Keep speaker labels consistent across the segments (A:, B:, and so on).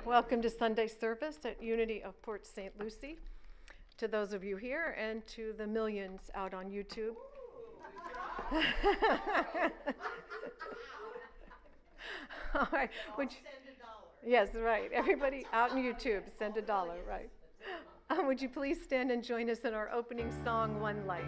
A: Welcome to Sunday service at Unity of Port St. Lucie. To those of you here and to the millions out on YouTube. All right.
B: Send $1.
A: Yes, right. Everybody out on YouTube, send $1, right. Would you please stand and join us in our opening song, One Light.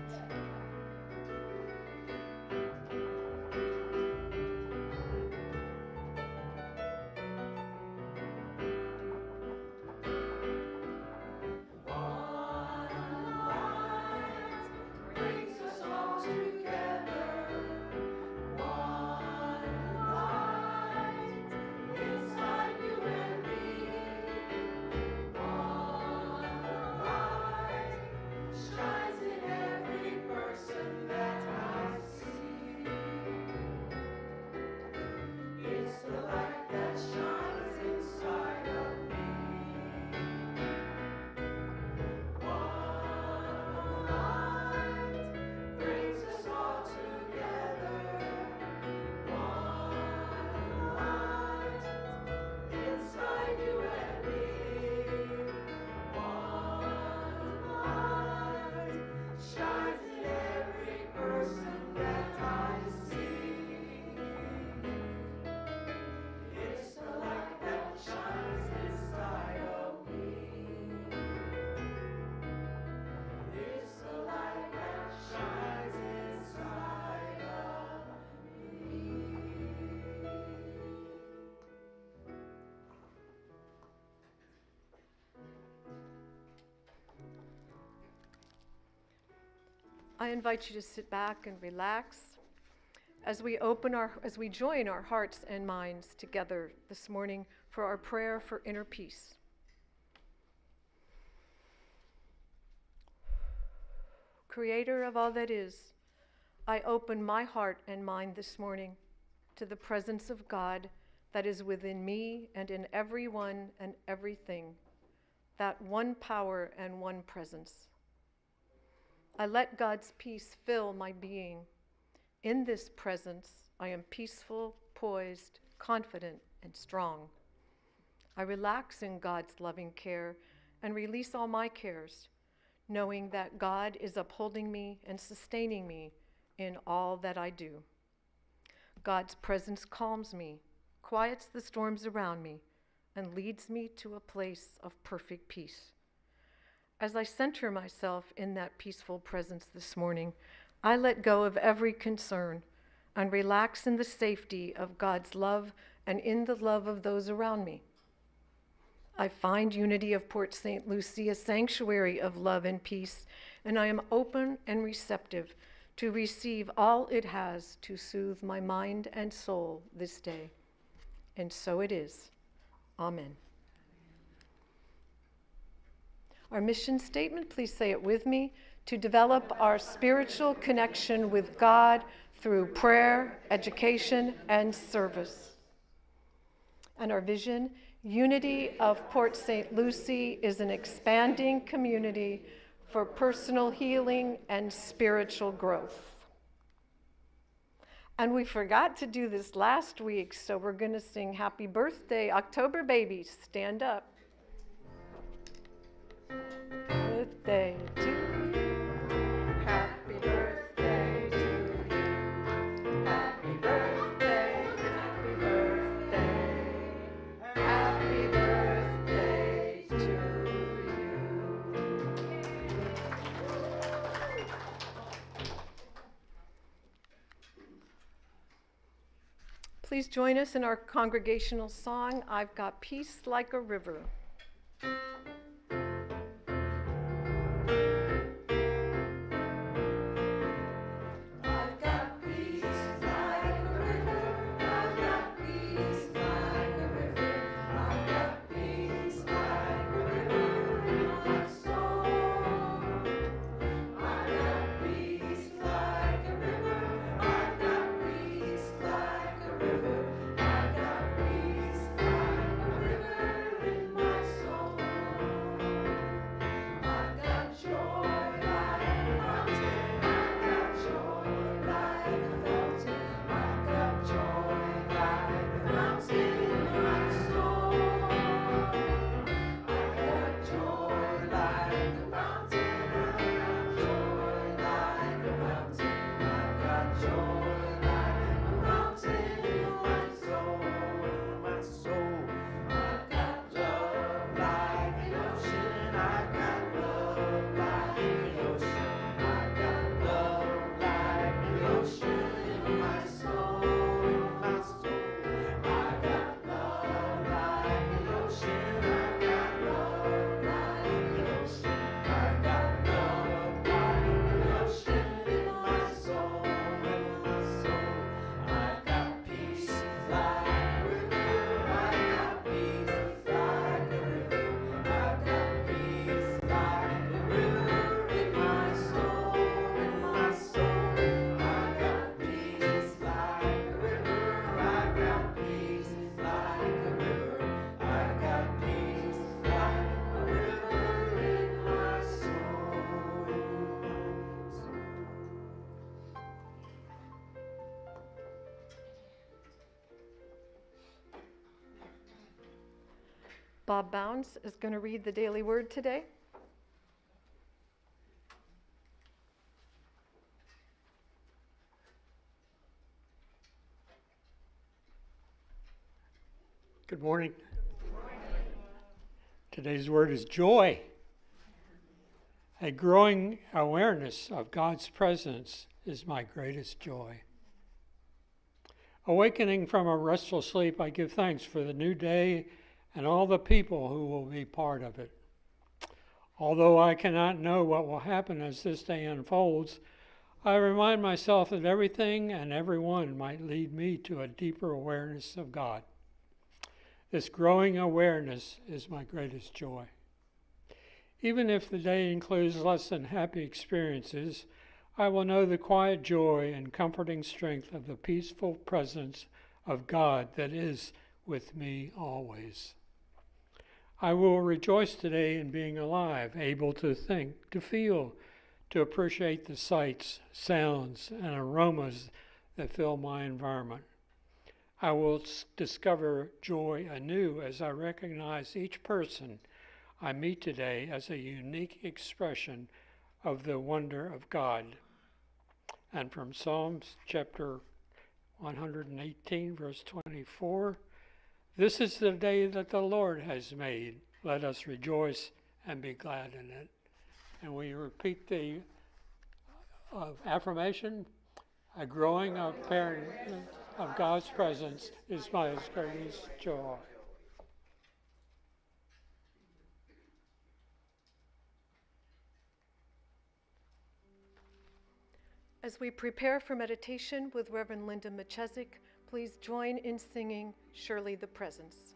A: I invite you to sit back and relax as we join our hearts and minds together this morning for our prayer for inner peace. Creator of all that is, I open my heart and mind this morning to the presence of God that is within me and in everyone and everything, that one power and one presence. I let God's peace fill my being. In this presence, I am peaceful, poised, confident, and strong. I relax in God's loving care and release all my cares, knowing that God is upholding me and sustaining me in all that I do. God's presence calms me, quiets the storms around me, and leads me to a place of perfect peace. As I center myself in that peaceful presence this morning, I let go of every concern and relax in the safety of God's love and in the love of those around me. I find Unity of Port St. Lucie a sanctuary of love and peace, and I am open and receptive to receive all it has to soothe my mind and soul this day. And so it is. Amen. Our mission statement, please say it with me, to develop our spiritual connection with God through prayer, education, and service. And our vision, Unity of Port St. Lucie is an expanding community for personal healing and spiritual growth. And we forgot to do this last week, so we're going to sing Happy Birthday, October babies. Stand up. Birthday to you. Happy birthday to you. Happy birthday, happy birthday. Happy birthday to you. Please join us in our congregational song, I've Got Peace Like a River. Bob Bounds is going to read the daily word today.
B: Good morning. Today's word is joy. A growing awareness of God's presence is my greatest joy. Awakening from a restful sleep, I give thanks for the new day and all the people who will be part of it. Although I cannot know what will happen as this day unfolds, I remind myself that everything and everyone might lead me to a deeper awareness of God. This growing awareness is my greatest joy. Even if the day includes less than happy experiences, I will know the quiet joy and comforting strength of the peaceful presence of God that is with me always. I will rejoice today in being alive, able to think, to feel, to appreciate the sights, sounds, and aromas that fill my environment. I will discover joy anew as I recognize each person I meet today as a unique expression of the wonder of God. And from Psalms chapter 118, verse 24, this is the day that the Lord has made. Let us rejoice and be glad in it. And we repeat the affirmation, a growing awareness of God's presence is my greatest joy.
A: As we prepare for meditation with Reverend Linda Machezik, please join in singing Surely the Presence.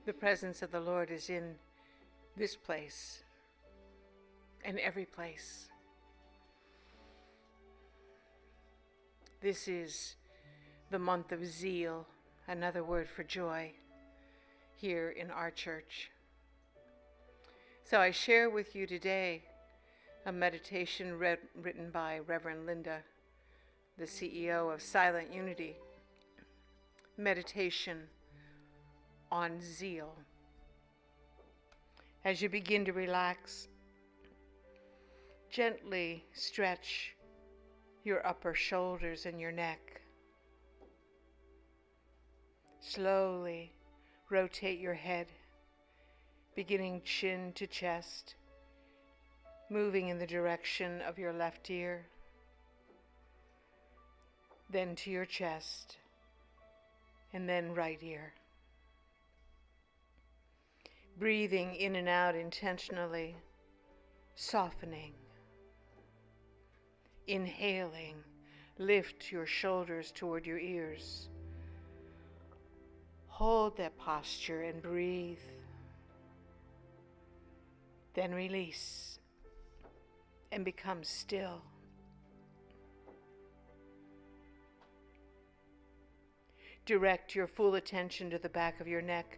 C: The presence of the Lord is in this place and every place. This is the month of zeal, another word for joy, here in our church. So I share with you today a meditation written by Reverend Linda, the CEO of Silent Unity. Meditation on zeal. As you begin to relax, gently stretch your upper shoulders and your neck. Slowly rotate your head, beginning chin to chest, moving in the direction of your left ear, then to your chest, and then right ear. Breathing in and out intentionally, softening. Inhaling, lift your shoulders toward your ears. Hold that posture and breathe. Then release and become still. Direct your full attention to the back of your neck,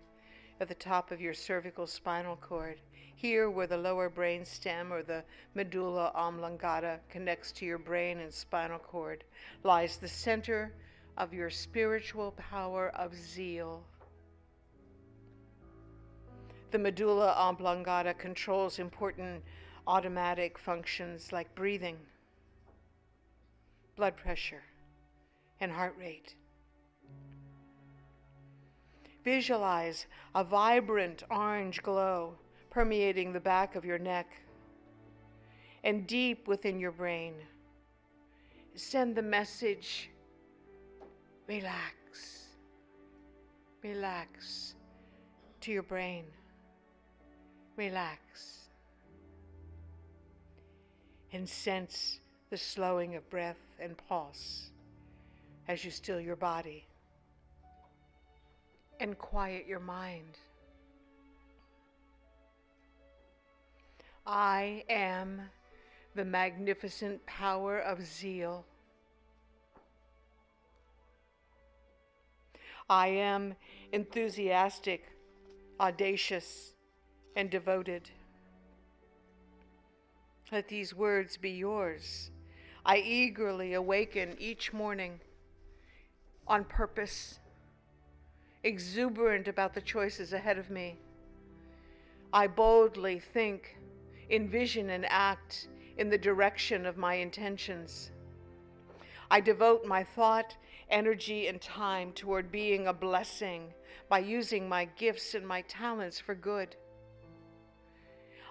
C: at the top of your cervical spinal cord, here where the lower brain stem or the medulla oblongata connects to your brain and spinal cord, lies the center of your spiritual power of zeal. The medulla oblongata controls important automatic functions like breathing, blood pressure, and heart rate. Visualize a vibrant orange glow permeating the back of your neck and deep within your brain. Send the message, relax, relax, to your brain. Relax. And sense the slowing of breath and pulse as you still your body and quiet your mind. I am the magnificent power of zeal. I am enthusiastic, audacious, and devoted. Let these words be yours. I eagerly awaken each morning on purpose, exuberant about the choices ahead of me. I boldly think, envision, and act in the direction of my intentions. I devote my thought, energy, and time toward being a blessing by using my gifts and my talents for good.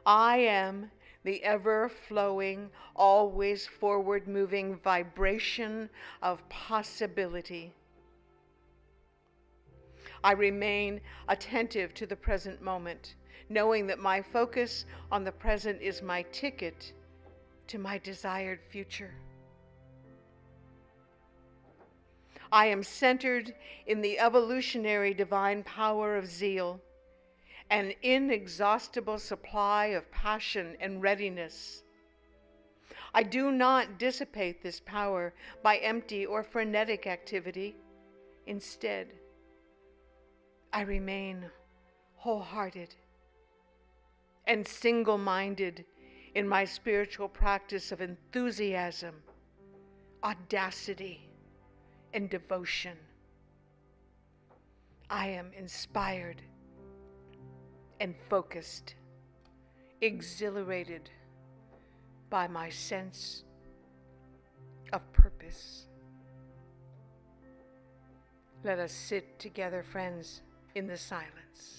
C: I am the ever-flowing, always forward-moving vibration of possibility. I remain attentive to the present moment, knowing that my focus on the present is my ticket to my desired future. I am centered in the evolutionary divine power of zeal, an inexhaustible supply of passion and readiness. I do not dissipate this power by empty or frenetic activity. Instead, I remain wholehearted and single-minded in my spiritual practice of enthusiasm, audacity, and devotion. I am inspired and focused, exhilarated by my sense of purpose. Let us sit together, friends, in the silence.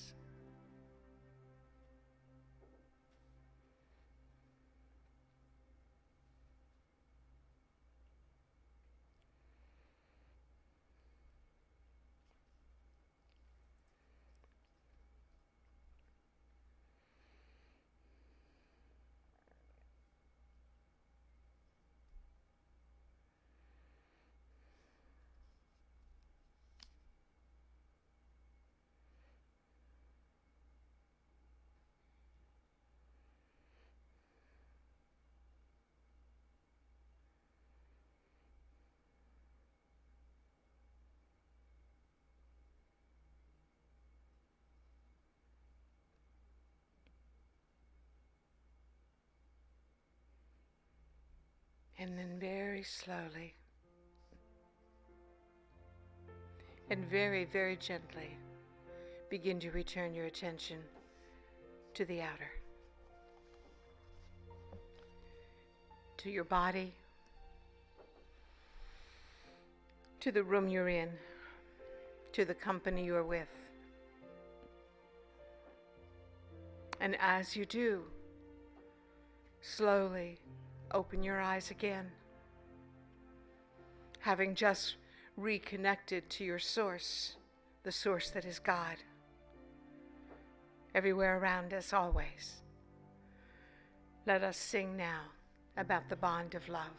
C: And then very slowly and very, very gently begin to return your attention to the outer, to your body, to the room you're in, to the company you're with. And as you do, slowly open your eyes again, having just reconnected to your source, the source that is God, everywhere around us always. Let us sing now about the bond of love.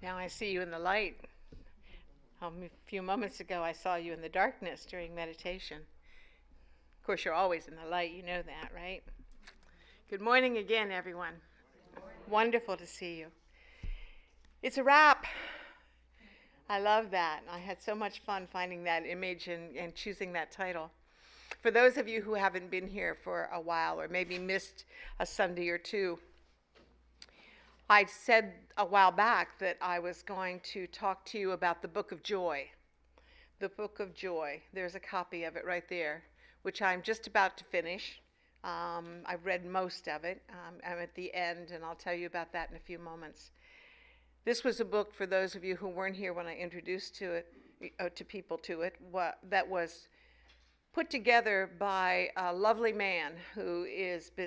C: Now I see you in the light. A few moments ago, I saw you in the darkness during meditation. Of course, you're always in the light. You know that, right? Good morning again, everyone. Wonderful to see you. It's a wrap. I love that. I had so much fun finding that image and choosing that title. For those of you who haven't been here for a while or maybe missed a Sunday or two, I said a while back that I was going to talk to you about the Book of Joy. The Book of Joy. There's a copy of it right there, which I'm just about to finish. I've read most of it. I'm at the end, and I'll tell you about that in a few moments. This was a book, for those of you who weren't here when I introduced to people to it, that was put together by a lovely man who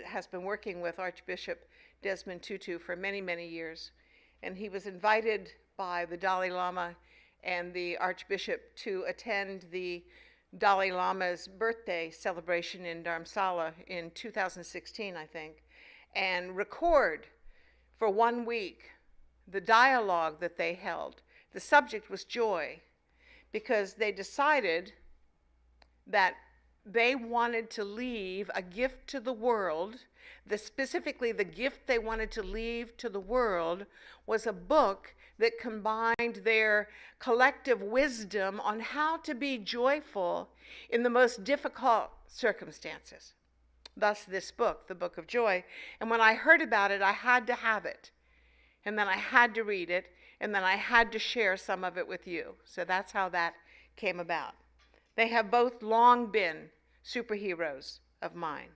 C: has been working with Archbishop Desmond Tutu for many, many years. And he was invited by the Dalai Lama and the Archbishop to attend the Dalai Lama's birthday celebration in Dharamsala in 2016, I think, and record for 1 week the dialogue that they held. The subject was joy, because they decided that they wanted to leave a gift to the world. Specifically, the gift they wanted to leave to the world was a book that combined their collective wisdom on how to be joyful in the most difficult circumstances. Thus, this book, the Book of Joy. And when I heard about it, I had to have it. And then I had to read it. And then I had to share some of it with you. So that's how that came about. They have both long been superheroes of mine.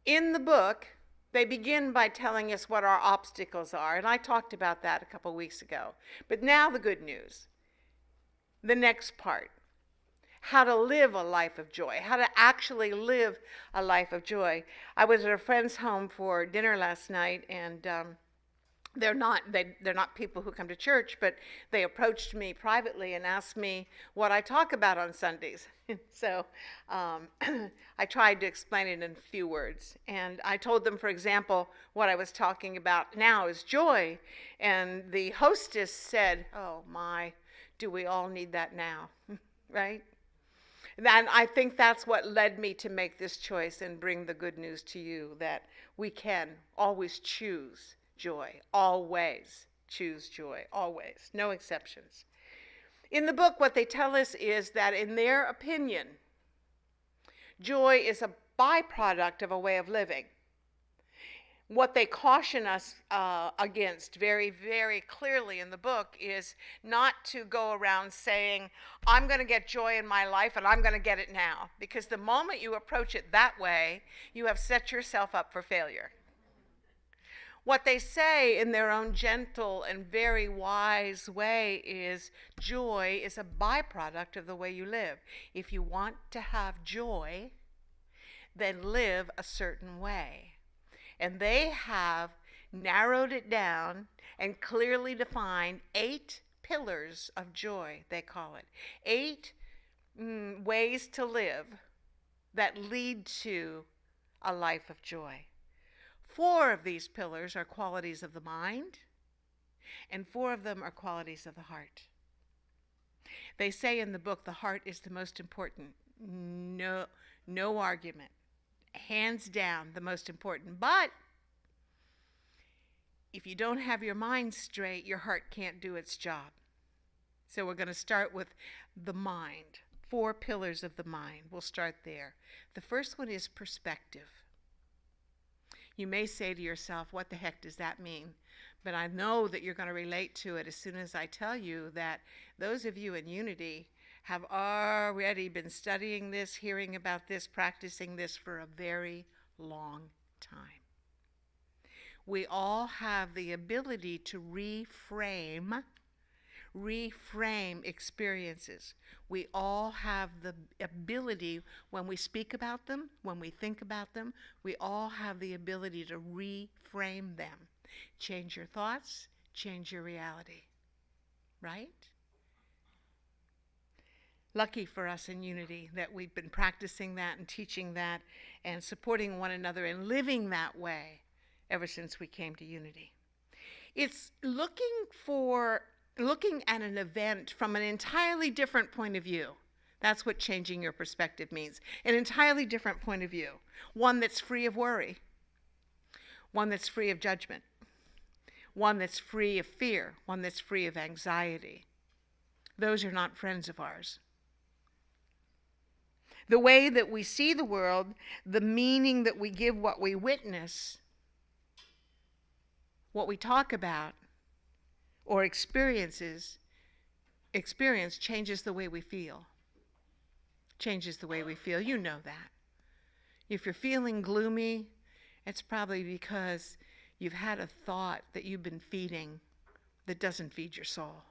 C: In the book, they begin by telling us what our obstacles are, and I talked about that a couple weeks ago. But now the good news, the next part, how to live a life of joy, how to actually live a life of joy. I was at a friend's home for dinner last night, and they're not people who come to church, but they approached me privately and asked me what I talk about on Sundays. So I tried to explain it in a few words. And I told them, for example, what I was talking about now is joy. And the hostess said, "Oh my, do we all need that now?" Right? And I think that's what led me to make this choice and bring the good news to you, that we can always choose joy, always choose joy, always, no exceptions. In the book, what they tell us is that, in their opinion, joy is a byproduct of a way of living. What they caution us against very, very clearly in the book is not to go around saying, "I'm going to get joy in my life and I'm going to get it now." Because the moment you approach it that way, you have set yourself up for failure. What they say in their own gentle and very wise way is joy is a byproduct of the way you live. If you want to have joy, then live a certain way. And they have narrowed it down and clearly defined 8 pillars of joy, they call it. 8 ways to live that lead to a life of joy. 4 of these pillars are qualities of the mind, and 4 of them are qualities of the heart. They say in the book, the heart is the most important. No argument. Hands down, the most important. But if you don't have your mind straight, your heart can't do its job. So we're going to start with the mind. 4 pillars of the mind. We'll start there. The first one is perspective. You may say to yourself, what the heck does that mean? But I know that you're going to relate to it as soon as I tell you that those of you in Unity have already been studying this, hearing about this, practicing this for a very long time. We all have the ability to reframe experiences. We all have the ability, when we speak about them, when we think about them, we all have the ability to reframe them. Change your thoughts, change your reality. Right? Lucky for us in Unity that we've been practicing that and teaching that and supporting one another and living that way ever since we came to Unity. It's looking at an event from an entirely different point of view. That's what changing your perspective means. An entirely different point of view. One that's free of worry. One that's free of judgment. One that's free of fear. One that's free of anxiety. Those are not friends of ours. The way that we see the world, the meaning that we give what we witness, what we talk about, or experience changes the way we feel. Changes the way we feel. You know that. If you're feeling gloomy, it's probably because you've had a thought that you've been feeding that doesn't feed your soul.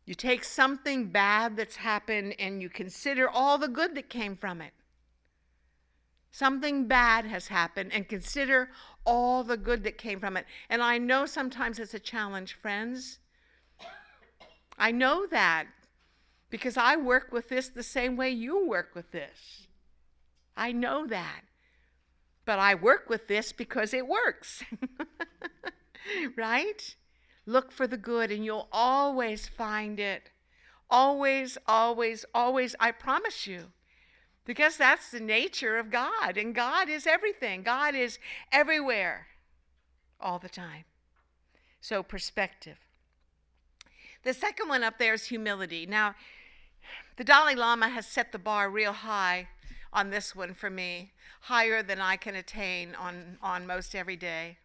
C: You take something bad that's happened and you consider all the good that came from it. Something bad has happened and consider all the good that came from it. And I know sometimes it's a challenge, friends. I know that because I work with this the same way you work with this. I know that. But I work with this because it works. Right? Look for the good and you'll always find it. Always, always, always, I promise you. Because that's the nature of God. And God is everything. God is everywhere all the time. So perspective. The second one up there is humility. Now, the Dalai Lama has set the bar real high on this one for me, higher than I can attain on most every day.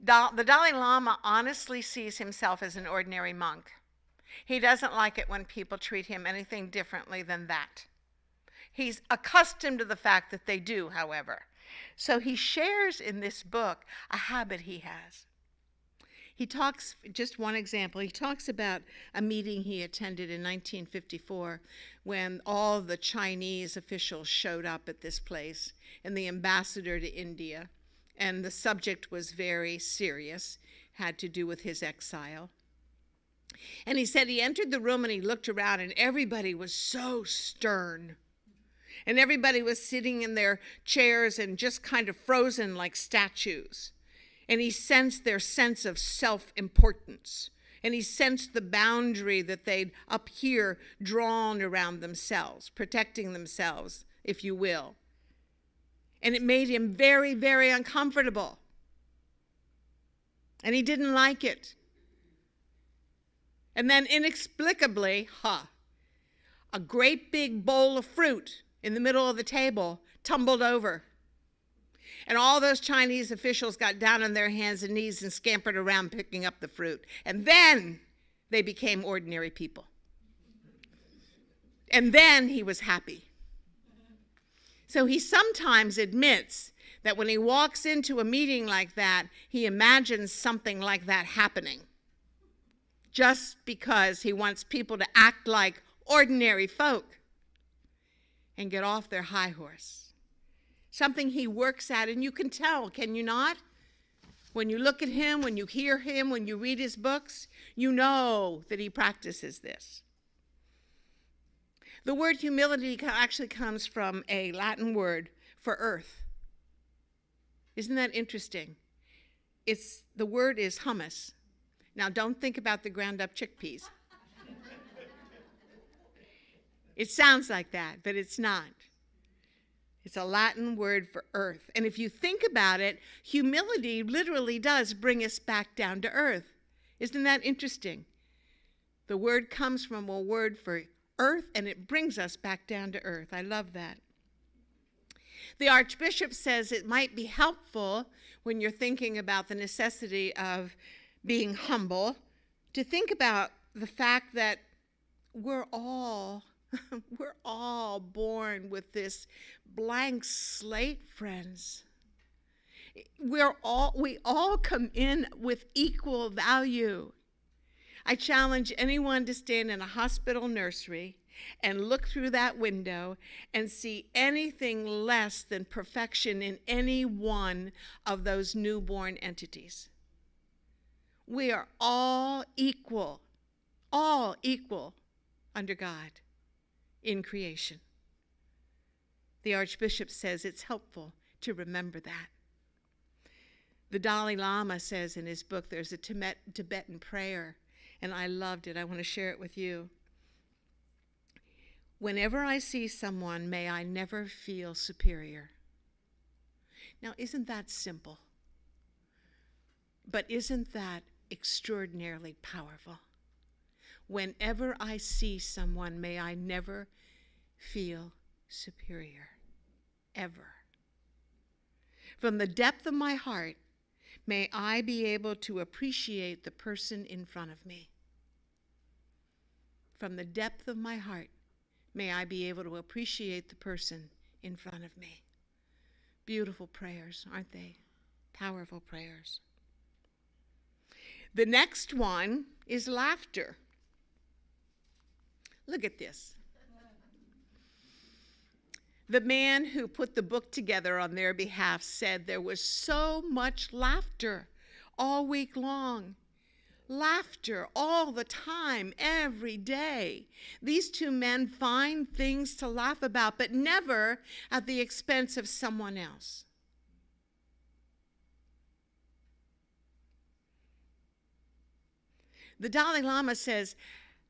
C: The Dalai Lama honestly sees himself as an ordinary monk. He doesn't like it when people treat him anything differently than that. He's accustomed to the fact that they do, however. So he shares in this book a habit he has. He talks, just one example, he talks about a meeting he attended in 1954 when all the Chinese officials showed up at this place and the ambassador to India. And the subject was very serious, had to do with his exile. And he said he entered the room and he looked around and everybody was so stern. And everybody was sitting in their chairs and just kind of frozen like statues. And he sensed their sense of self-importance. And he sensed the boundary that they'd up here drawn around themselves, protecting themselves, if you will. And it made him very, very uncomfortable. And he didn't like it. And then inexplicably, a great big bowl of fruit in the middle of the table tumbled over. And all those Chinese officials got down on their hands and knees and scampered around picking up the fruit. And then they became ordinary people. And then he was happy. So he sometimes admits that when he walks into a meeting like that, he imagines something like that happening. Just because he wants people to act like ordinary folk and get off their high horse. Something he works at, and you can tell, can you not? When you look at him, when you hear him, when you read his books, you know that he practices this. The word humility actually comes from a Latin word for earth. Isn't that interesting? The word is hummus. Now, don't think about the ground up chickpeas. It sounds like that, but it's not. It's a Latin word for earth. And if you think about it, humility literally does bring us back down to earth. Isn't that interesting? The word comes from a word for earth, and it brings us back down to earth. I love that. The Archbishop says it might be helpful when you're thinking about the necessity of being humble to think about the fact that we're all born with this blank slate, friends. We all come in with equal value. I challenge anyone to stand in a hospital nursery and look through that window and see anything less than perfection in any one of those newborn entities. We are all equal under God in creation. The Archbishop says it's helpful to remember that. The Dalai Lama says in his book, there's a Tibetan prayer, and I loved it. I want to share it with you. Whenever I see someone, may I never feel superior. Now, isn't that simple? But isn't that extraordinarily powerful? Whenever I see someone, may I never feel superior, ever. From the depth of my heart, may I be able to appreciate the person in front of me. From the depth of my heart, may I be able to appreciate the person in front of me. Beautiful prayers, aren't they? Powerful prayers. The next one is laughter. Look at this. The man who put the book together on their behalf said there was so much laughter all week long. Laughter all the time, every day. These two men find things to laugh about, but never at the expense of someone else. The Dalai Lama says,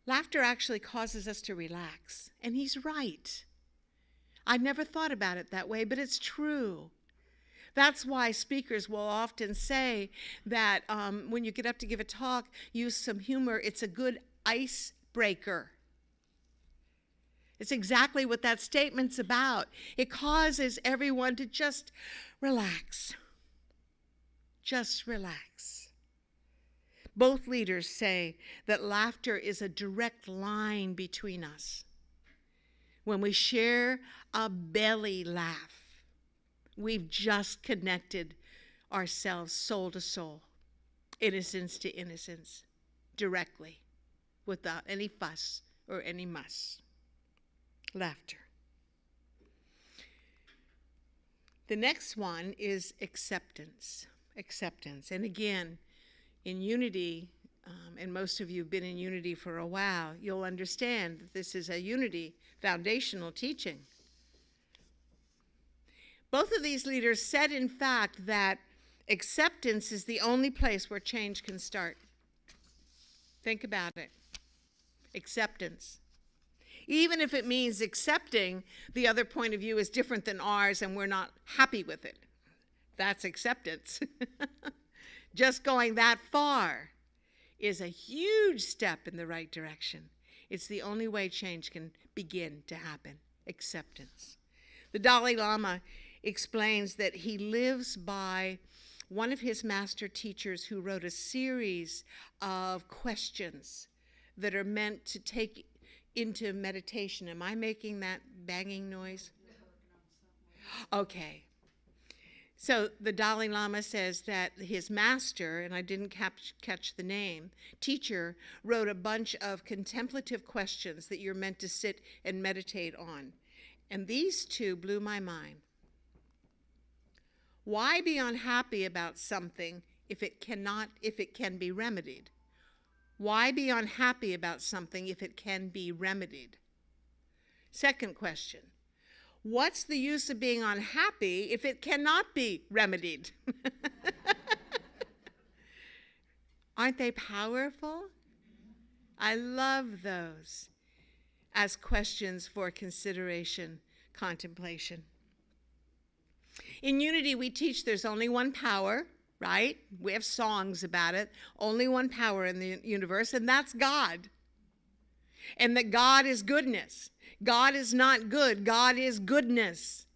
C: laughter actually causes us to relax. And he's right. I never thought about it that way, but it's true. That's why speakers will often say that when you get up to give a talk, use some humor. It's a good icebreaker. It's exactly what that statement's about. It causes everyone to just relax. Just relax. Both leaders say that laughter is a direct line between us. When we share a belly laugh, we've just connected ourselves soul to soul, innocence to innocence, directly, without any fuss or any muss. Laughter. The next one is acceptance. Acceptance. And again, in unity, and most of you have been in unity for a while, you'll understand that this is a unity foundational teaching. Both of these leaders said, in fact, that acceptance is the only place where change can start. Think about it. Acceptance. Even if it means accepting the other point of view is different than ours and we're not happy with it. That's acceptance. Just going that far is a huge step in the right direction. It's the only way change can begin to happen. Acceptance. The Dalai Lama explains that he lives by one of his master teachers who wrote a series of questions that are meant to take into meditation. Am I making that banging noise? Okay. So the Dalai Lama says that his master, and I didn't catch the name, teacher, wrote a bunch of contemplative questions that you're meant to sit and meditate on. And these two blew my mind. Why be unhappy about something if it can be remedied? Why be unhappy about something if it can be remedied? Second question. What's the use of being unhappy if it cannot be remedied? Aren't they powerful? I love those as questions for consideration, contemplation. In unity, we teach there's only one power, right? We have songs about it. Only one power in the universe, and that's God. And that God is goodness. God is not good. God is goodness.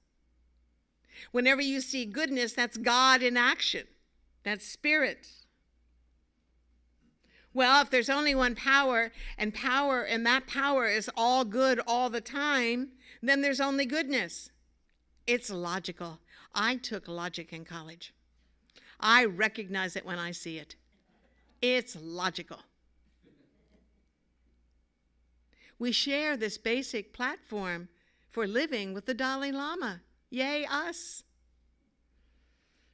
C: Whenever you see goodness, that's God in action. That's spirit. Well, if there's only one power, and that power is all good all the time, then there's only goodness. It's logical. I took logic in college. I recognize it when I see it. It's logical. We share this basic platform for living with the Dalai Lama. Yay, us.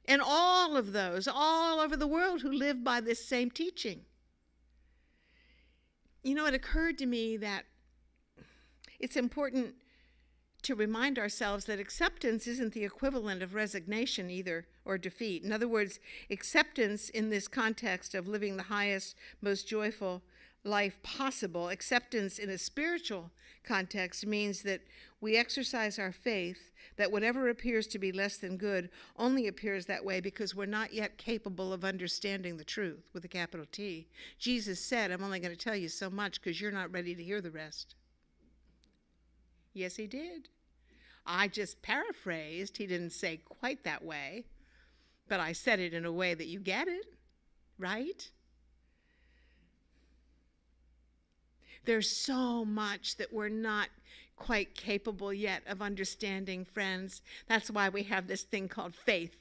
C: And all of those all over the world who live by this same teaching. You know, it occurred to me that it's important to remind ourselves that acceptance isn't the equivalent of resignation either, or defeat. In other words, acceptance in this context of living the highest, most joyful life possible, acceptance in a spiritual context means that we exercise our faith that whatever appears to be less than good only appears that way because we're not yet capable of understanding the truth with a capital T. Jesus said, I'm only going to tell you so much because you're not ready to hear the rest. Yes, he did. I just paraphrased. He didn't say quite that way, but I said it in a way that you get it, right? There's so much that we're not quite capable yet of understanding, friends. That's why we have this thing called faith.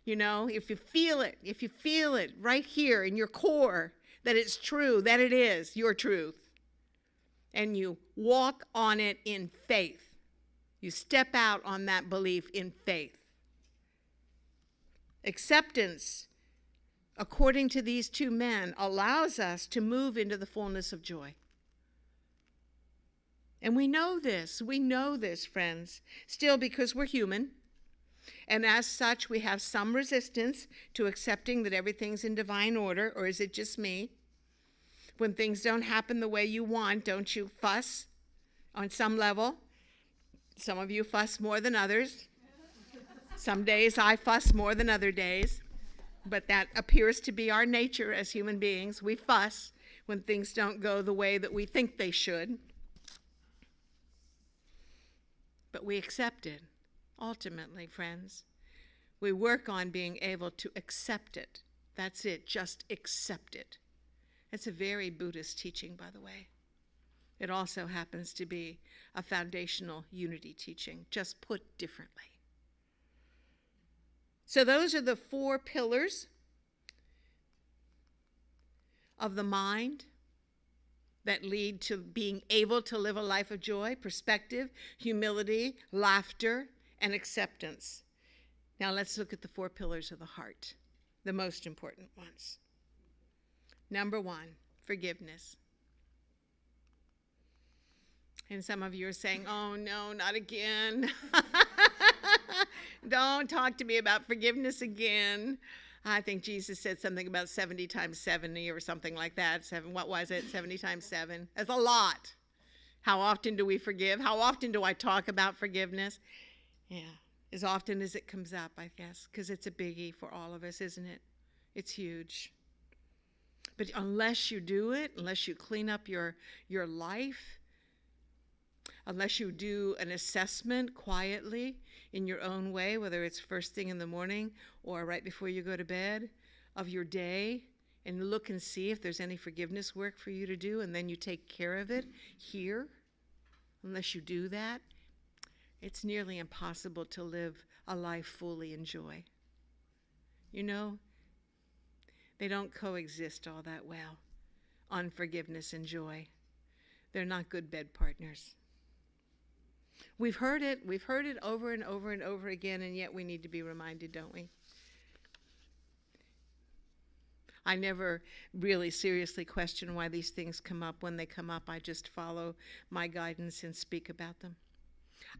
C: You know, if you feel it right here in your core, that it's true, that it is your truth, and you walk on it in faith. You step out on that belief in faith. Acceptance, according to these two men, allows us to move into the fullness of joy. And we know this, friends, still because we're human. And as such, we have some resistance to accepting that everything's in divine order, or is it just me? When things don't happen the way you want, don't you fuss on some level? Some of you fuss more than others. Some days I fuss more than other days. But that appears to be our nature as human beings. We fuss when things don't go the way that we think they should. But we accept it, ultimately, friends. We work on being able to accept it. That's it, just accept it. It's a very Buddhist teaching, by the way. It also happens to be a foundational unity teaching, just put differently. So those are the 4 pillars of the mind that lead to being able to live a life of joy: perspective, humility, laughter, and acceptance. Now let's look at the 4 pillars of the heart, the most important ones. Number 1, forgiveness. And some of you are saying, oh no, not again. Don't talk to me about forgiveness again. I think Jesus said something about 70 times 70 or something like that. What was it? 70 times 7. That's a lot. How often do we forgive? How often do I talk about forgiveness? Yeah, as often as it comes up, I guess, because it's a biggie for all of us, isn't it? It's huge. But unless you do it, unless you clean up your life, unless you do an assessment quietly in your own way, whether it's first thing in the morning or right before you go to bed, of your day, and look and see if there's any forgiveness work for you to do, and then you take care of it here, unless you do that, it's nearly impossible to live a life fully in joy. You know, they don't coexist all that well, unforgiveness and joy. They're not good bed partners. We've heard it over and over and over again, and yet we need to be reminded, don't we? I never really seriously question why these things come up. When they come up, I just follow my guidance and speak about them.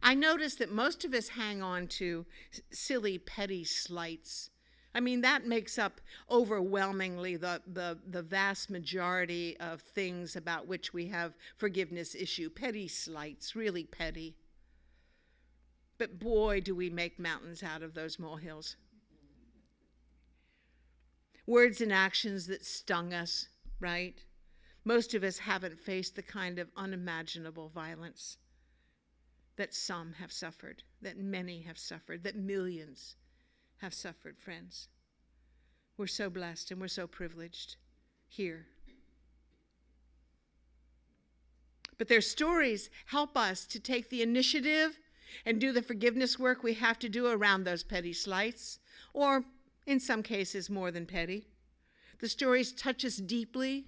C: I notice that most of us hang on to silly, petty slights. I mean, that makes up overwhelmingly the vast majority of things about which we have forgiveness issue. Petty slights, really petty. But boy, do we make mountains out of those molehills. Words and actions that stung us, right? Most of us haven't faced the kind of unimaginable violence that some have suffered, that many have suffered, that millions have suffered, friends. We're so blessed and we're so privileged here. But their stories help us to take the initiative and do the forgiveness work we have to do around those petty slights, or in some cases more than petty. The stories touch us deeply.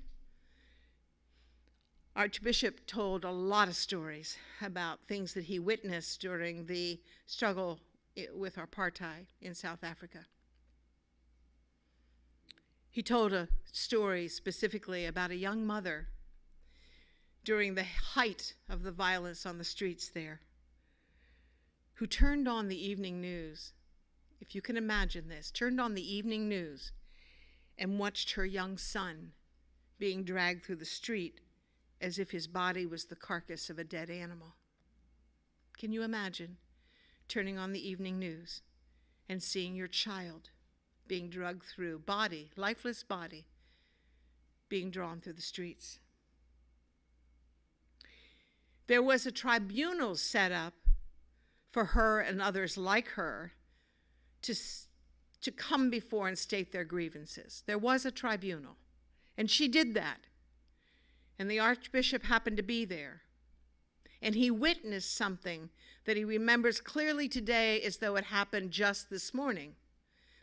C: Archbishop told a lot of stories about things that he witnessed during the struggle with apartheid in South Africa. He told a story specifically about a young mother during the height of the violence on the streets there, who turned on the evening news, if you can imagine this, turned on the evening news and watched her young son being dragged through the street as if his body was the carcass of a dead animal. Can you imagine turning on the evening news and seeing your child being dragged through, body, lifeless body, being drawn through the streets? There was a tribunal set up for her and others like her to come before and state their grievances. There was a tribunal, and she did that. And the Archbishop happened to be there. And he witnessed something that he remembers clearly today as though it happened just this morning,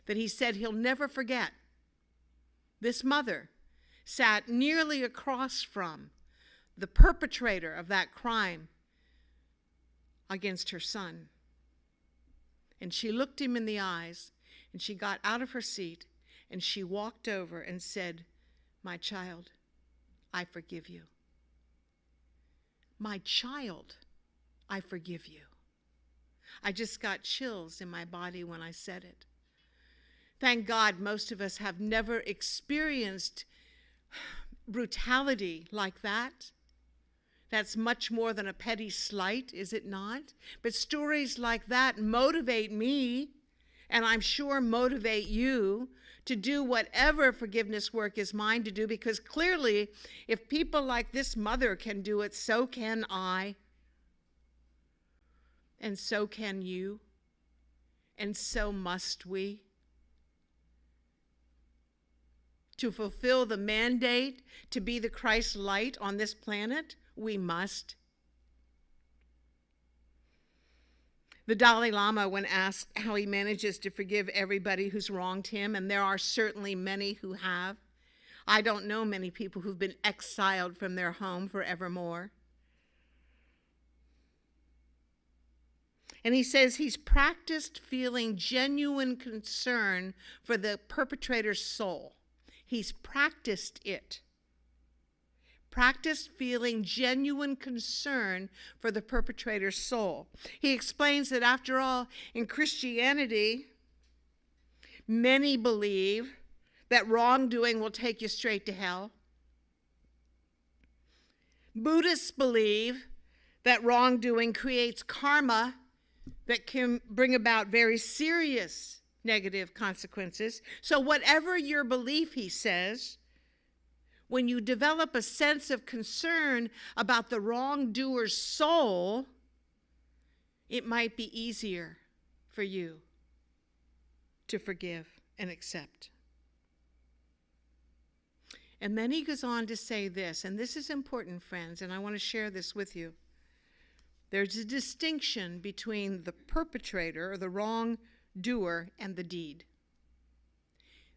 C: that he said he'll never forget. This mother sat nearly across from the perpetrator of that crime against her son. And she looked him in the eyes, and she got out of her seat, and she walked over and said, "My child, I forgive you. My child, I forgive you." I just got chills in my body when I said it. Thank God most of us have never experienced brutality like that. That's much more than a petty slight, is it not? But stories like that motivate me, and I'm sure motivate you, to do whatever forgiveness work is mine to do, because clearly, if people like this mother can do it, so can I. And so can you. And so must we. To fulfill the mandate to be the Christ light on this planet, we must. The Dalai Lama, when asked how he manages to forgive everybody who's wronged him, and there are certainly many who have. I don't know many people who've been exiled from their home forevermore. And he says he's practiced feeling genuine concern for the perpetrator's soul. He's practiced it. Practiced feeling genuine concern for the perpetrator's soul. He explains that after all, in Christianity, many believe that wrongdoing will take you straight to hell. Buddhists believe that wrongdoing creates karma that can bring about very serious negative consequences. So whatever your belief, he says, when you develop a sense of concern about the wrongdoer's soul, it might be easier for you to forgive and accept. And then he goes on to say this, and this is important, friends, and I want to share this with you. There's a distinction between the perpetrator or the wrongdoer and the deed.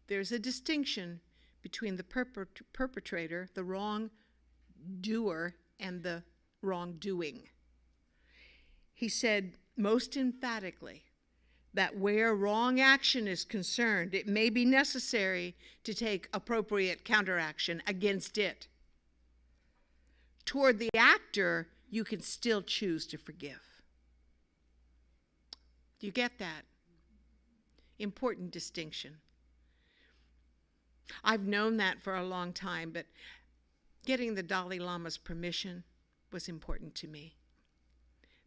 C: There's a distinction between the perpetrator, the wrongdoer, and the wrongdoing. He said most emphatically that where wrong action is concerned, it may be necessary to take appropriate counteraction against it. Toward the actor, you can still choose to forgive. Do you get that? Important distinction. I've known that for a long time, but getting the Dalai Lama's permission was important to me.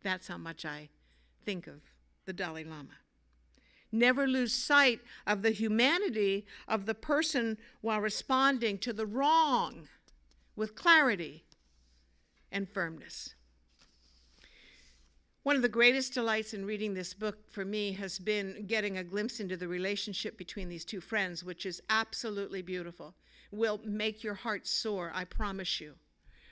C: That's how much I think of the Dalai Lama. Never lose sight of the humanity of the person while responding to the wrong with clarity and firmness. One of the greatest delights in reading this book for me has been getting a glimpse into the relationship between these two friends, which is absolutely beautiful. Will make your heart soar, I promise you.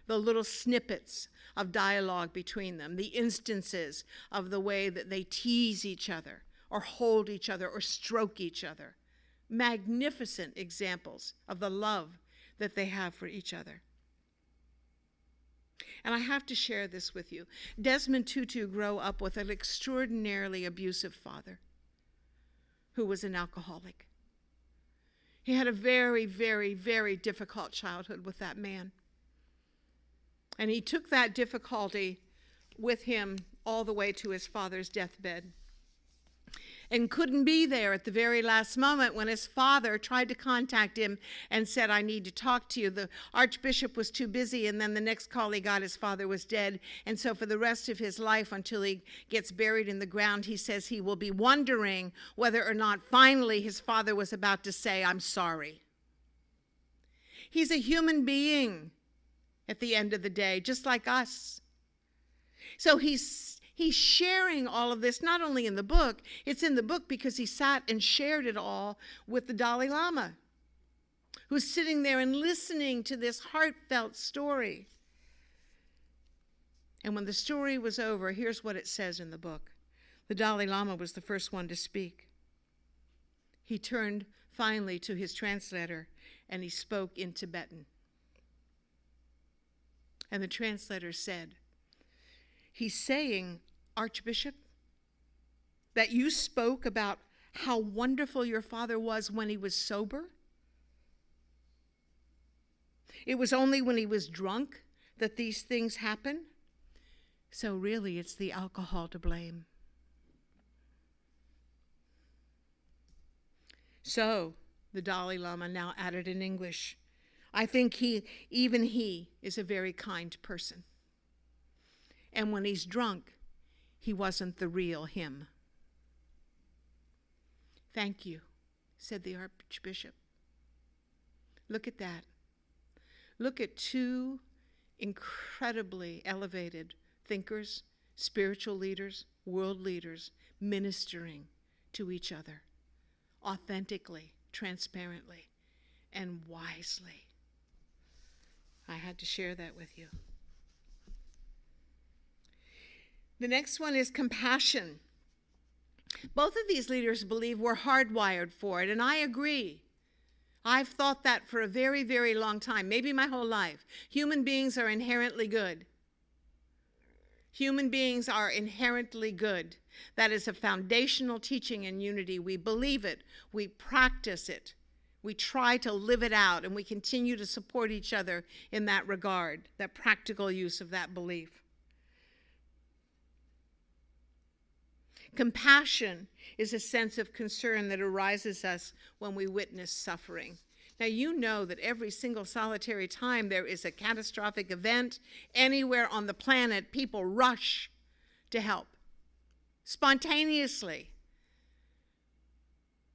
C: The little snippets of dialogue between them, the instances of the way that they tease each other or hold each other or stroke each other. Magnificent examples of the love that they have for each other. And I have to share this with you. Desmond Tutu grew up with an extraordinarily abusive father who was an alcoholic. He had a very, very, very difficult childhood with that man. And he took that difficulty with him all the way to his father's deathbed, and couldn't be there at the very last moment when his father tried to contact him and said, I need to talk to you. The archbishop was too busy, and then the next call he got, his father was dead. And so for the rest of his life, until he gets buried in the ground, he says he will be wondering whether or not finally his father was about to say, I'm sorry. He's a human being at the end of the day, just like us. So he's sharing all of this, not only in the book, it's in the book because he sat and shared it all with the Dalai Lama, who's sitting there and listening to this heartfelt story. And when the story was over, here's what it says in the book. The Dalai Lama was the first one to speak. He turned finally to his translator and he spoke in Tibetan. And the translator said, he's saying, Archbishop, that you spoke about how wonderful your father was when he was sober? It was only when he was drunk that these things happen? So really, it's the alcohol to blame. So, the Dalai Lama now added in English, I think even he is a very kind person. And when he's drunk, he wasn't the real him. Thank you, said the Archbishop. Look at that. Look at two incredibly elevated thinkers, spiritual leaders, world leaders, ministering to each other, authentically, transparently, and wisely. I had to share that with you. The next one is compassion. Both of these leaders believe we're hardwired for it, and I agree. I've thought that for a very, very long time, maybe my whole life. Human beings are inherently good. Human beings are inherently good. That is a foundational teaching in Unity. We believe it. We practice it. We try to live it out, and we continue to support each other in that regard, that practical use of that belief. Compassion is a sense of concern that arises us when we witness suffering. Now, you know that every single solitary time there is a catastrophic event anywhere on the planet, people rush to help spontaneously.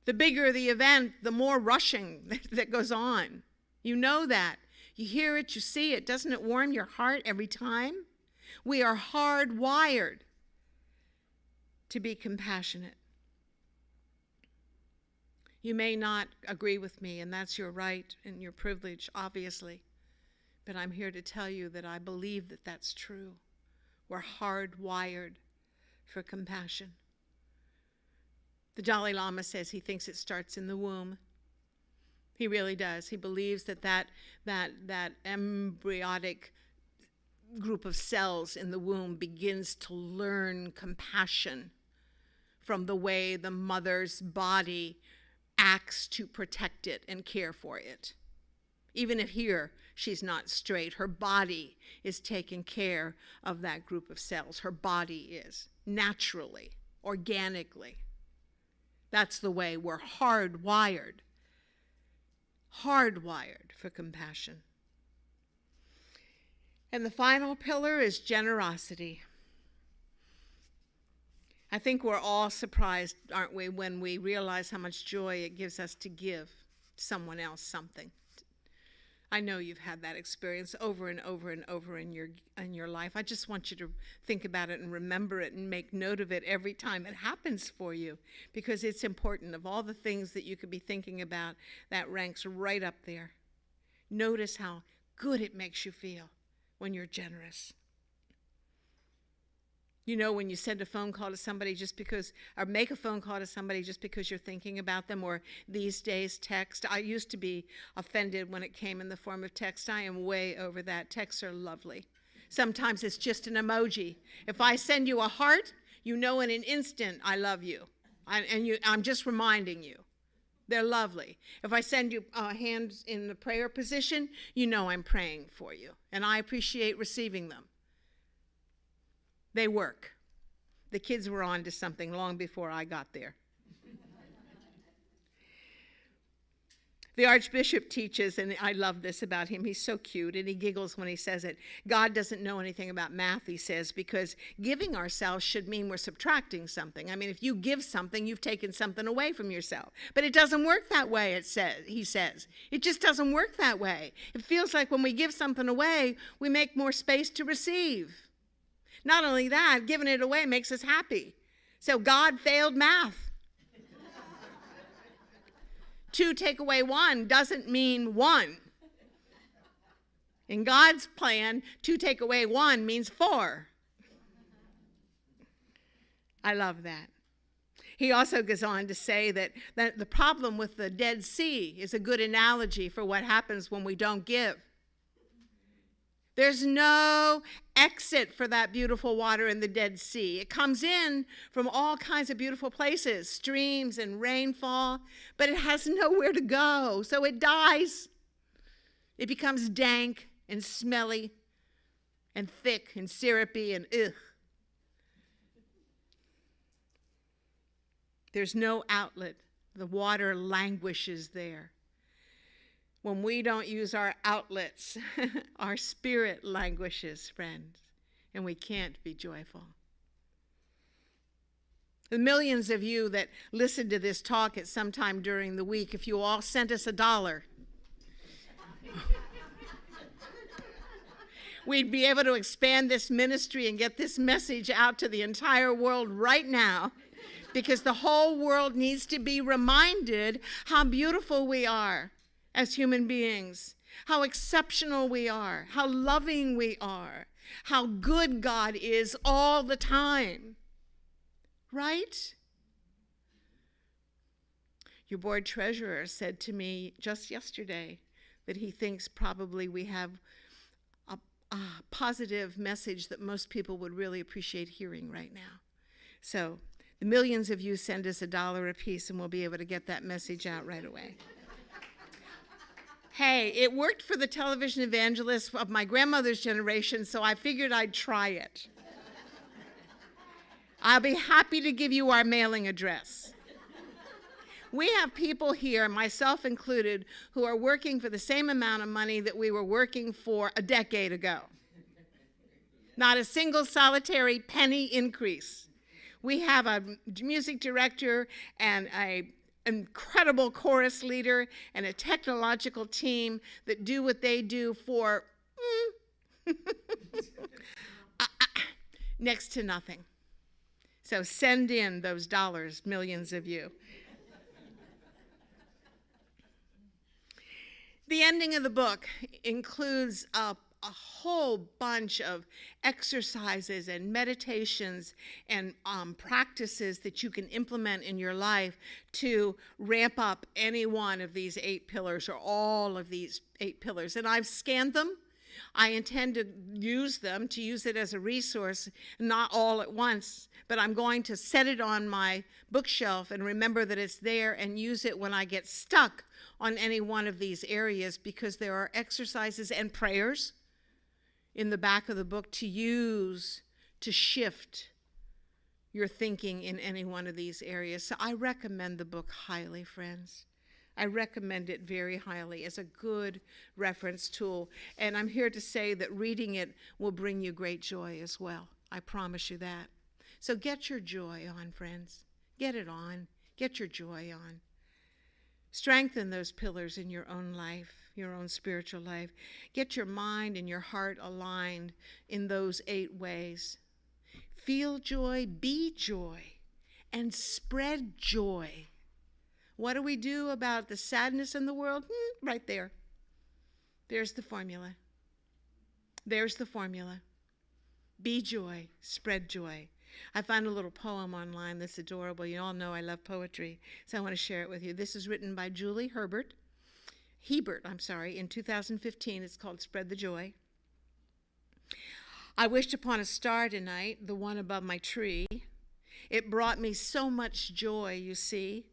C: The bigger the event, the more rushing that goes on. You know that. You hear it, you see it. Doesn't it warm your heart every time? We are hardwired to be compassionate. You may not agree with me, and that's your right and your privilege, obviously. But I'm here to tell you that I believe that that's true. We're hardwired for compassion. The Dalai Lama says he thinks it starts in the womb. He really does. He believes that embryonic group of cells in the womb begins to learn compassion from the way the mother's body acts to protect it and care for it. Even if here she's not straight, her body is taking care of that group of cells. Her body is, naturally, organically. That's the way we're hardwired for compassion. And the final pillar is generosity. I think we're all surprised, aren't we, when we realize how much joy it gives us to give someone else something. I know you've had that experience over and over and over in your life. I just want you to think about it and remember it and make note of it every time it happens for you, because it's important. Of all the things that you could be thinking about, that ranks right up there. Notice how good it makes you feel when you're generous. You know, when you send a phone call to somebody just because, or make a phone call to somebody just because you're thinking about them, or these days text. I used to be offended when it came in the form of text. I am way over that. Texts are lovely. Sometimes it's just an emoji. If I send you a heart, you know in an instant I love you. I'm just reminding you. They're lovely. If I send you hands in the prayer position, you know I'm praying for you. And I appreciate receiving them. They work. The kids were on to something long before I got there. The Archbishop teaches, and I love this about him, he's so cute, and he giggles when he says it. God doesn't know anything about math, he says, because giving ourselves should mean we're subtracting something. I mean, if you give something, you've taken something away from yourself. But it doesn't work that way, he says. It just doesn't work that way. It feels like when we give something away, we make more space to receive. Not only that, giving it away makes us happy. So God failed math. 2 take away 1 doesn't mean 1. In God's plan, 2 take away 1 means 4. I love that. He also goes on to say that the problem with the Dead Sea is a good analogy for what happens when we don't give. There's no exit for that beautiful water in the Dead Sea. It comes in from all kinds of beautiful places, streams and rainfall, but it has nowhere to go, so it dies. It becomes dank and smelly and thick and syrupy and ugh. There's no outlet. The water languishes there. When we don't use our outlets, our spirit languishes, friends, and we can't be joyful. The millions of you that listened to this talk at some time during the week, if you all sent us $1, we'd be able to expand this ministry and get this message out to the entire world right now, because the whole world needs to be reminded how beautiful we are as human beings, how exceptional we are, how loving we are, how good God is all the time. Right? Your board treasurer said to me just yesterday that he thinks probably we have a positive message that most people would really appreciate hearing right now. So the millions of you send us $1 a piece and we'll be able to get that message out right away. Hey, it worked for the television evangelists of my grandmother's generation, so I figured I'd try it. I'll be happy to give you our mailing address. We have people here, myself included, who are working for the same amount of money that we were working for a decade ago. Not a single solitary penny increase. We have a music director and an incredible chorus leader and a technological team that do what they do for next to nothing. So send in those dollars, millions of you. The ending of the book includes a whole bunch of exercises and meditations and practices that you can implement in your life to ramp up any one of these 8 pillars or all of these 8 pillars. And I've scanned them. I intend to use it as a resource, not all at once, but I'm going to set it on my bookshelf and remember that it's there and use it when I get stuck on any one of these areas, because there are exercises and prayers in the back of the book to use to shift your thinking in any one of these areas. So I recommend the book highly, friends. I recommend it very highly as a good reference tool. And I'm here to say that reading it will bring you great joy as well. I promise you that. So get your joy on, friends. Get it on. Get your joy on. Strengthen those pillars in your own life, your own spiritual life. Get your mind and your heart aligned in those 8 ways. Feel joy, be joy, and spread joy. What do we do about the sadness in the world? Right there. There's the formula. There's the formula. Be joy, spread joy. I found a little poem online that's adorable. You all know I love poetry, so I want to share it with you. This is written by Julie Hebert, in 2015. It's called Spread the Joy. I wished upon a star tonight, the one above my tree. It brought me so much joy, you see.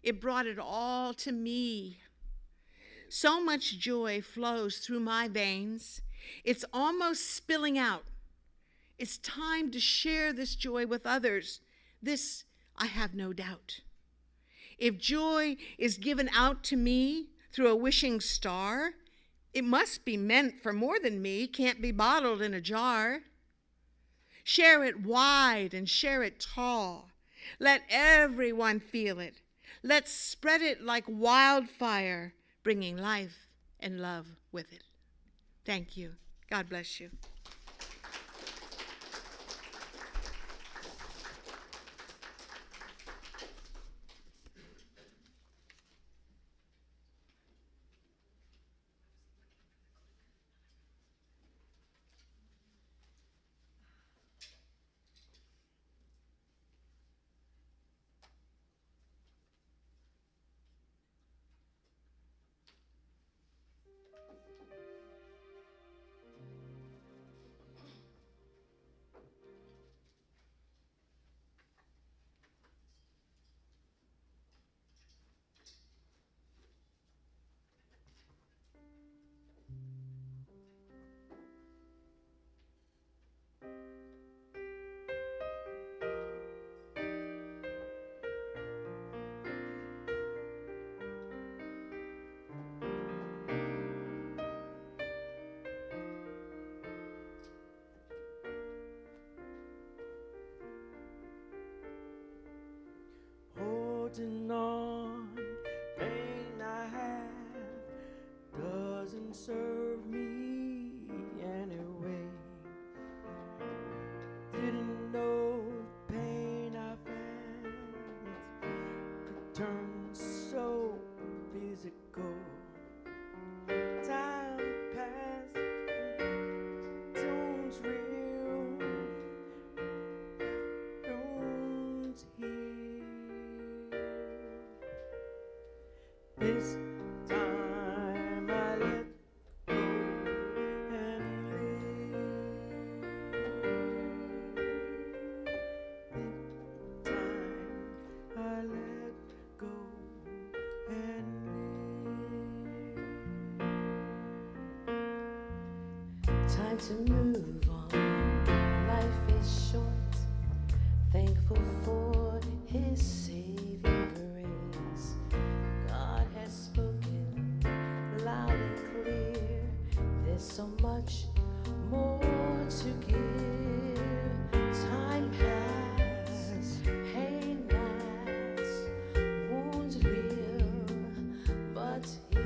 C: It brought it all to me. So much joy flows through my veins. It's almost spilling out It's time to share this joy with others. This, I have no doubt. If joy is given out to me through a wishing star, it must be meant for more than me, can't be bottled in a jar. Share it wide and share it tall. Let everyone feel it. Let's spread it like wildfire, bringing life and love with it. Thank you. God bless you.
D: Holding on, pain I have doesn't serve me anyway. Didn't know the pain I've had could turn so physical. Time passed, tones real, tones heal. This time I let go and live. This time I let go and live. Time to move on. Life is short. Thankful for His saving grace. God has spoken loud and clear. There's so much more to give. Time passes, pain lasts, wounds heal, but heal.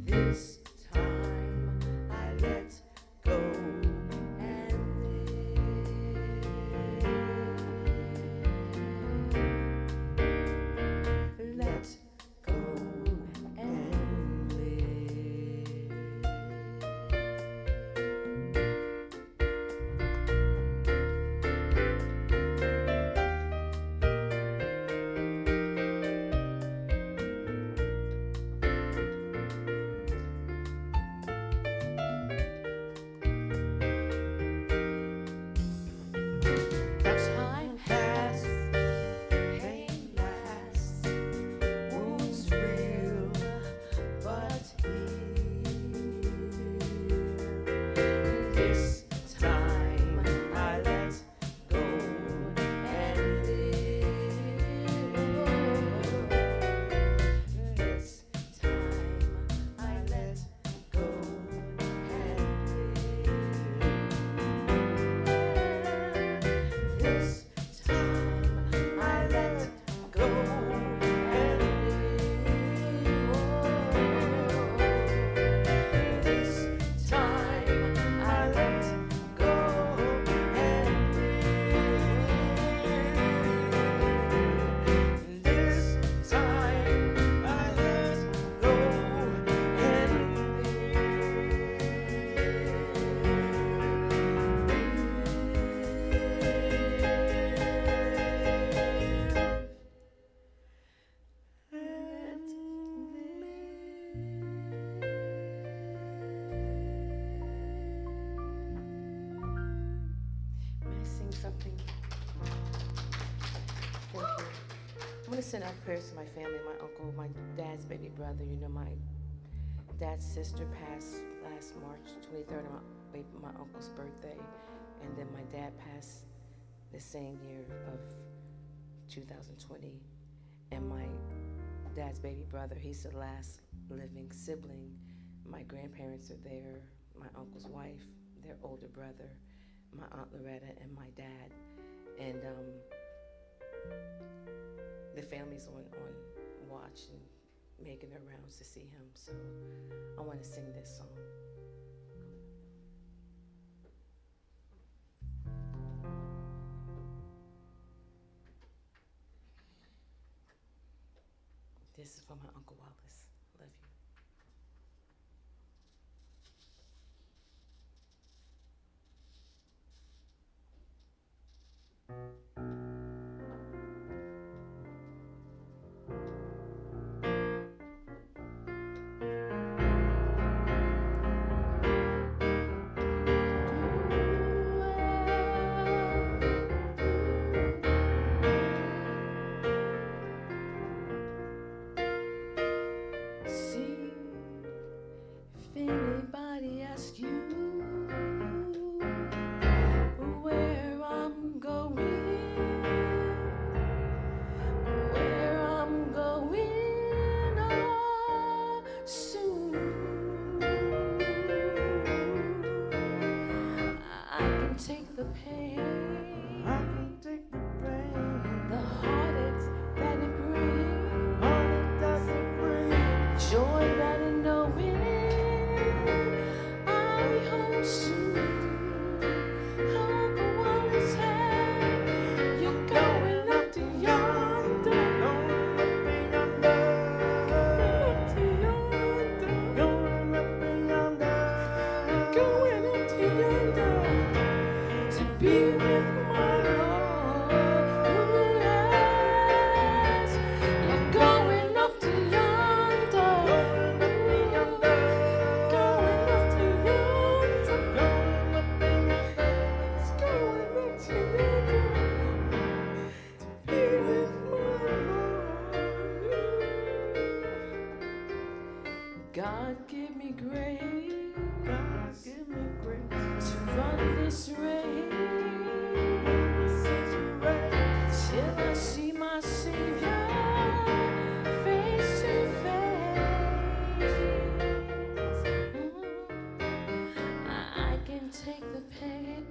D: This time I let go and live. Let go and live. Time passes, pain lasts, wounds real, but heal. This time I let go and live. This time I let go and live. This time I let go and live. This time I let go and live. This time I let go May I sing something? Thank you. I'm going to send out prayers to my family, my uncle, my dad's baby brother, my
E: dad's sister passed last March 23rd, on my uncle's birthday, and then my dad passed the same year of 2020. And my dad's baby brother, he's the last living sibling. My grandparents are there, my uncle's wife, their older brother, my Aunt Loretta, and my dad. And the family's on watch and making their rounds to see him. So I want to sing this song. This is for my Uncle Wallace. Love you. See if anybody asks you where I'm going, soon. I can take the pain, the heartaches that it brings, joy that in knowing I'll be home soon. Uncle Wallace, hey, you're going up to yonder, going up to yonder, to be with my Lord. Yes, you're going up to yonder, going up to yonder, he's going up to yonder, to be with my Lord. God give me grace, to run this race, till I see my Savior face to face. I can take the pain,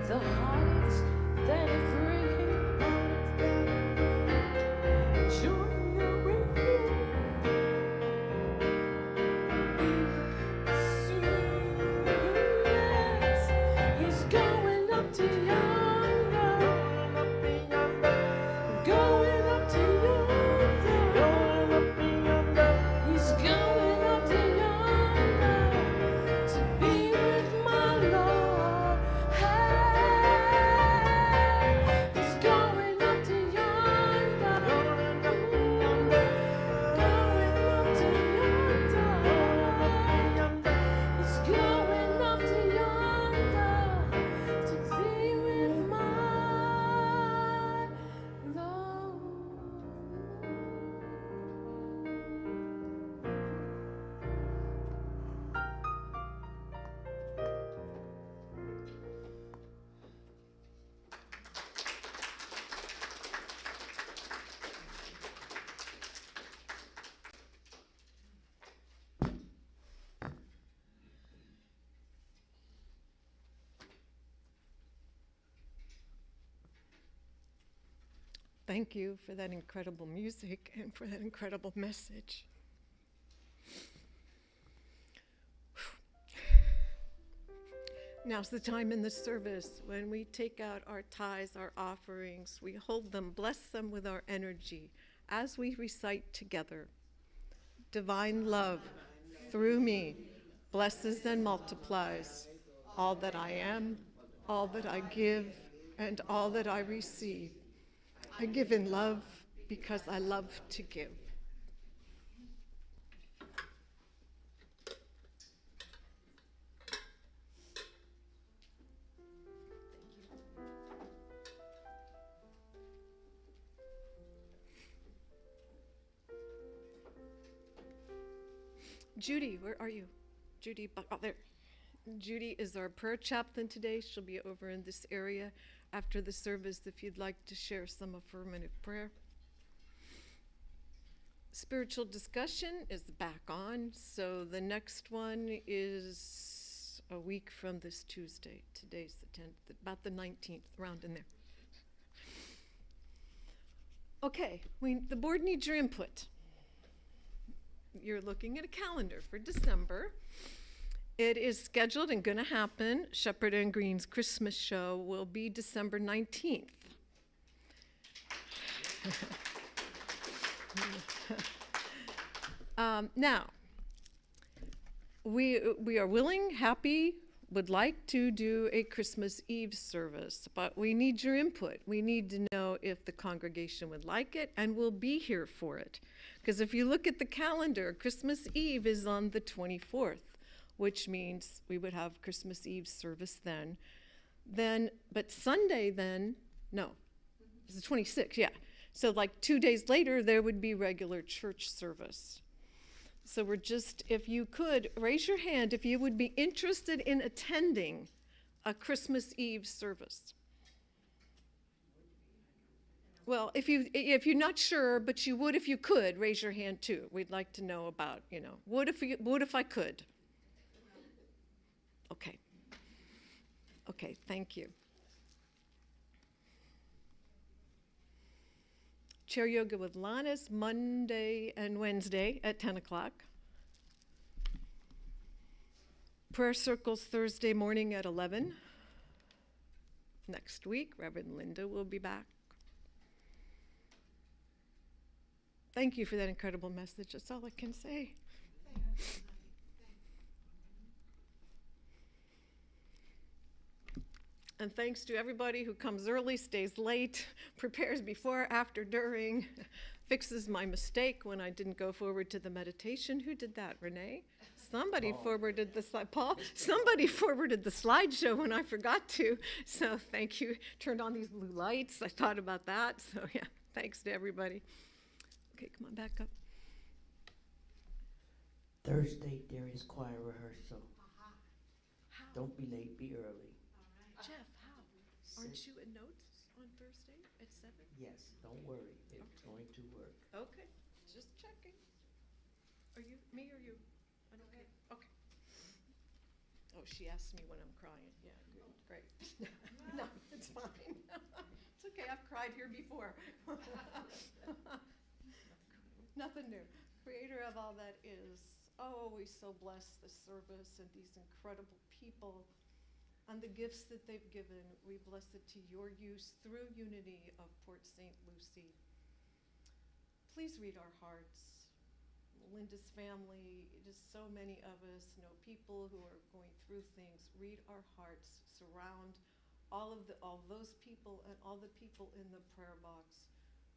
E: the heartaches that it brings, joy that we yes, he's going up to yonder, going up to yonder, he's going up to yonder, to be with my Lord. Hey, he's going up to yonder, going up to yonder, he's going up to yonder, to be with my Lord.
A: Thank you for that incredible music and for that incredible message. Now's the time in the service when we take out our tithes, our offerings, we hold them, bless them with our energy as we recite together. Divine love through me blesses and multiplies all that I am, all that I give, and all that I receive. I give in love because I love to give. Judy, where are you? Judy, oh, there. Judy is our prayer chaplain today. She'll be over in this area after the service if you'd like to share some affirmative prayer. Spiritual discussion is back on, so the next one is a week from this Tuesday. Today's the 10th, about the 19th, around in there. Okay, the board needs your input. You're looking at a calendar for December. It is scheduled and going to happen. Shepherd and Green's Christmas show will be December 19th. Now, we are willing, happy, would like to do a Christmas Eve service, but we need your input. We need to know if the congregation would like it, and we'll be here for it. Because if you look at the calendar, Christmas Eve is on the 24th, which means we would have Christmas Eve service then. But Sunday then, no, it's the 26th, yeah. So like 2 days later, there would be regular church service. So we're just, if you could, raise your hand if you would be interested in attending a Christmas Eve service. Well, if you're not sure, but you would if you could, raise your hand too. We'd like to know about, would if I could. Okay. Okay, thank you. Chair yoga with Lannis Monday and Wednesday at 10 o'clock. Prayer circles Thursday morning at 11. Next week, Reverend Linda will be back. Thank you for that incredible message. That's all I can say. And thanks to everybody who comes early, stays late, prepares before, after, during, fixes my mistake when I didn't go forward to the meditation. Who did that, Renee? Somebody forwarded the slide. Paul? Somebody forwarded the slideshow when I forgot to. So thank you. Turned on these blue lights. I thought about that. So yeah, thanks to everybody. Okay, come on back up.
F: Thursday, there is choir rehearsal. Don't be late, be early.
A: Jeff, how? Aren't you at notes on Thursday at 7?
F: Yes, don't worry, it's going to work.
A: Okay, just checking. Are you, me or you? I don't care. Okay. Oh, she asked me when I'm crying. Yeah, good, great. No, it's fine. It's okay, I've cried here before. Nothing new. Creator of all that is, oh, we so bless this service and these incredible people and the gifts that they've given. We bless it to your use through unity of Port St. Lucie. Please read our hearts. Linda's family, just so many of us know people who are going through things. Read our hearts. Surround all those people and all the people in the prayer box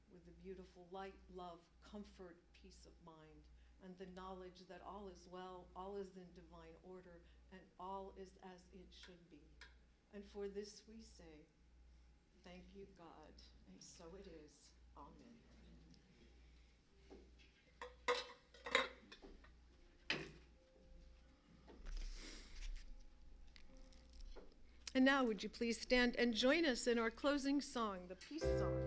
A: with the beautiful light, love, comfort, peace of mind, and the knowledge that all is well, all is in divine order, and all is as it should be. And for this we say, thank you, God, and so it is. Amen. And now would you please stand and join us in our closing song, the peace song.